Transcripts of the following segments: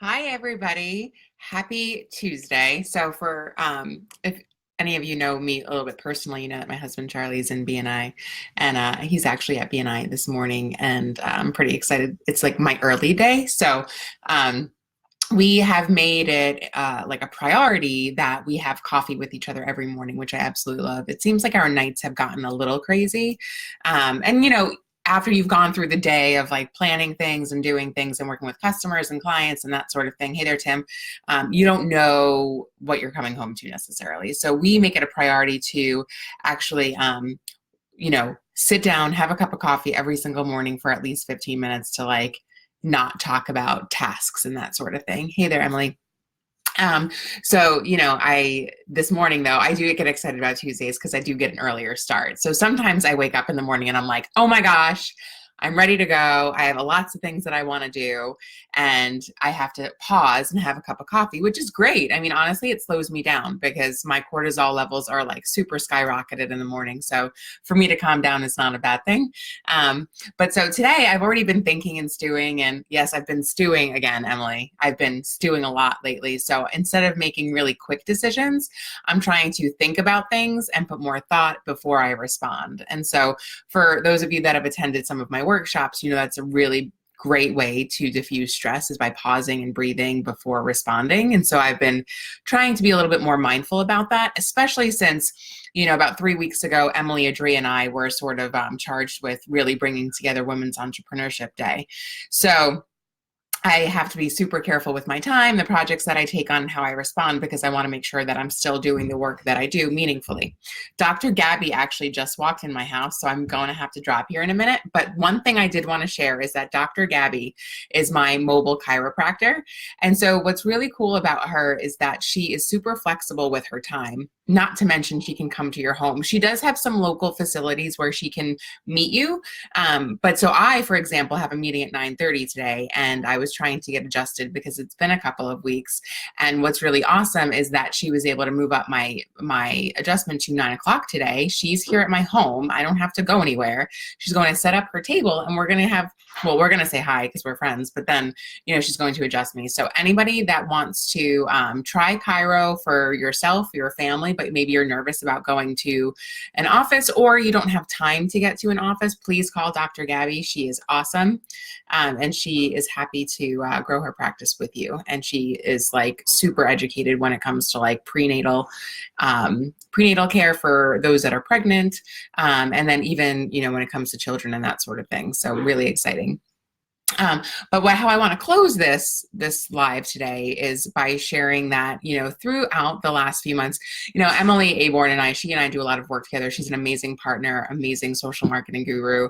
Hi, everybody. Happy Tuesday. So for if any of you know me a little bit personally, you know that my husband Charlie's in BNI, and he's actually at BNI this morning, and I'm pretty excited. It's like my early day, so um, we have made it like a priority that we have coffee with each other every morning, which I absolutely love. It seems like our nights have gotten a little crazy. And, after you've gone through the day of like planning things and doing things and working with customers and clients and that sort of thing, hey there, Tim, you don't know what you're coming home to necessarily. So we make it a priority to actually, sit down, have a cup of coffee every single morning for at least 15 minutes to like not talk about tasks and that sort of thing. Hey there, Emily. I this morning though, I do get excited about Tuesdays because I do get an earlier start. So sometimes I wake up in the morning and I'm like, oh my gosh, I'm ready to go. I have lots of things that I want to do, and I have to pause and have a cup of coffee, which is great. I mean, honestly, it slows me down because my cortisol levels are like super skyrocketed in the morning. So for me to calm down is not a bad thing. But so today I've already been thinking and stewing, and yes, I've been stewing again, Emily. I've been stewing a lot lately. So instead of making really quick decisions, I'm trying to think about things and put more thought before I respond. And so for those of you that have attended some of my workshops, that's a really great way to diffuse stress is by pausing and breathing before responding. And so I've been trying to be a little bit more mindful about that, especially since, about 3 weeks ago, Emily, Adri, and I were sort of charged with really bringing together Women's Entrepreneurship Day. So I have to be super careful with my time, the projects that I take on, and how I respond, because I want to make sure that I'm still doing the work that I do meaningfully. Dr. Gabby actually just walked in my house, so I'm going to have to drop here in a minute. But one thing I did want to share is that Dr. Gabby is my mobile chiropractor. And so what's really cool about her is that she is super flexible with her time. Not to mention she can come to your home. She does have some local facilities where she can meet you. But so I, for example, have a meeting at 9:30 today, and I was trying to get adjusted because it's been a couple of weeks. And what's really awesome is that she was able to move up my adjustment to 9 o'clock today. She's here at my home. I don't have to go anywhere. She's going to set up her table, and we're going to say hi because we're friends, but then, she's going to adjust me. So anybody that wants to try Chiro for yourself, your family, but maybe you're nervous about going to an office or you don't have time to get to an office, please call Dr. Gabby. She is awesome. And she is happy to grow her practice with you. And she is like super educated when it comes to like prenatal care for those that are pregnant. And then even, when it comes to children and that sort of thing. So really exciting. But how I want to close this live today is by sharing that, throughout the last few months, Emily Aborn she and I do a lot of work together. She's an amazing partner, amazing social marketing guru.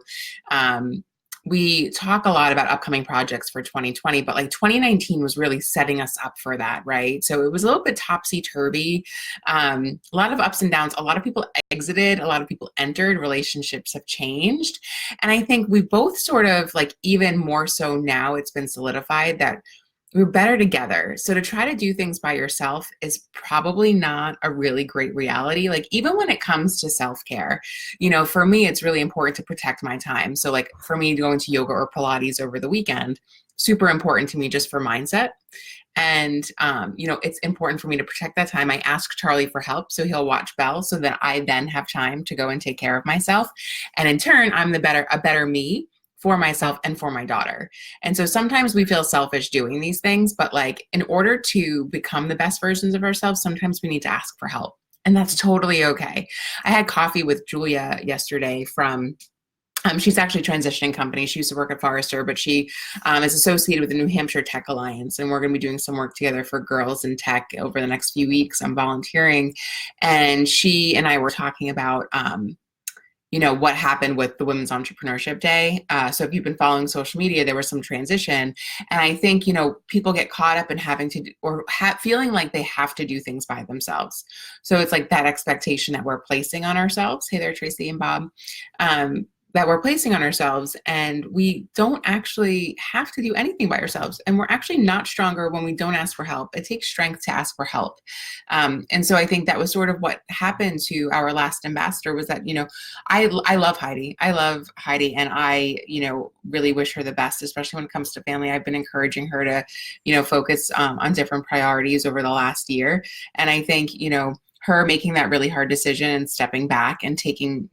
We talk a lot about upcoming projects for 2020, but like 2019 was really setting us up for that, right? So it was a little bit topsy-turvy, a lot of ups and downs. A lot of people exited, a lot of people entered, relationships have changed. And I think we both sort of like, even more so now, it's been solidified that we're better together. So to try to do things by yourself is probably not a really great reality. Like even when it comes to self-care, for me, it's really important to protect my time. So like for me, going to yoga or Pilates over the weekend, super important to me just for mindset. And, it's important for me to protect that time. I ask Charlie for help, so he'll watch Belle so that I then have time to go and take care of myself. And in turn, I'm a better me for myself and for my daughter. And so sometimes we feel selfish doing these things, but like in order to become the best versions of ourselves, sometimes we need to ask for help. And that's totally okay. I had coffee with Julia yesterday from she's actually transitioning company. She used to work at Forrester, but she is associated with the New Hampshire Tech Alliance. And we're going to be doing some work together for girls in tech over the next few weeks. I'm volunteering. And she and I were talking about what happened with the Women's Entrepreneurship Day. So if you've been following social media, there was some transition. And I think, people get caught up in having to, feeling like they have to do things by themselves. So it's like that expectation that we're placing on ourselves. Hey there, Tracy and Bob. that we're placing on ourselves, and we don't actually have to do anything by ourselves, and we're actually not stronger when we don't ask for help. It takes strength to ask for help. And so I think that was sort of what happened to our last ambassador, was that, I love Heidi. I love Heidi, and I, really wish her the best, especially when it comes to family. I've been encouraging her to, focus on different priorities over the last year. And I think, her making that really hard decision and stepping back and taking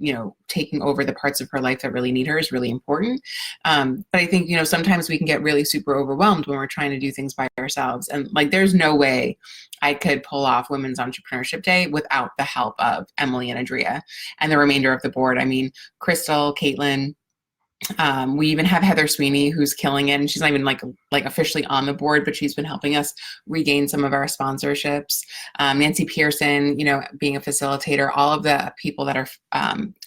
over the parts of her life that really need her is really important. But I think, sometimes we can get really super overwhelmed when we're trying to do things by ourselves. And like, there's no way I could pull off Women's Entrepreneurship Day without the help of Emily and Adria and the remainder of the board. I mean, Crystal, Caitlin, we even have Heather Sweeney, who's killing it, and she's not even like officially on the board, but she's been helping us regain some of our sponsorships. Nancy Pearson, being a facilitator, all of the people that are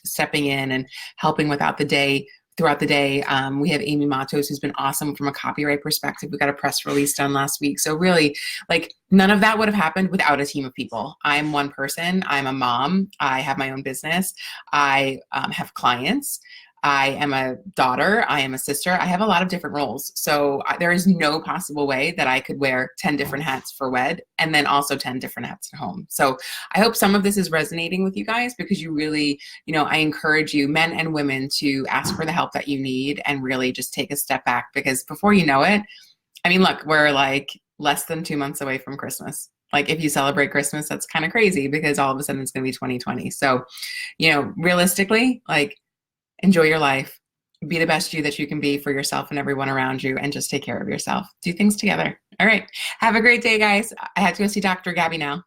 stepping in and helping throughout the day. We have Amy Matos, who's been awesome from a copyright perspective. We got a press release done last week. So really, like, none of that would have happened without a team of people. I'm one person. I'm a mom. I have my own business. I have clients. I am a daughter. I am a sister. I have a lot of different roles. So there is no possible way that I could wear 10 different hats for WED and then also 10 different hats at home. So I hope some of this is resonating with you guys, because you really, I encourage you, men and women, to ask for the help that you need and really just take a step back, because before you know it, I mean, look, we're like less than 2 months away from Christmas. Like, if you celebrate Christmas, that's kind of crazy, because all of a sudden it's going to be 2020. So, realistically, like, enjoy your life, be the best you that you can be for yourself and everyone around you, and just take care of yourself. Do things together. All right. Have a great day, guys. I have to go see Dr. Gabby now.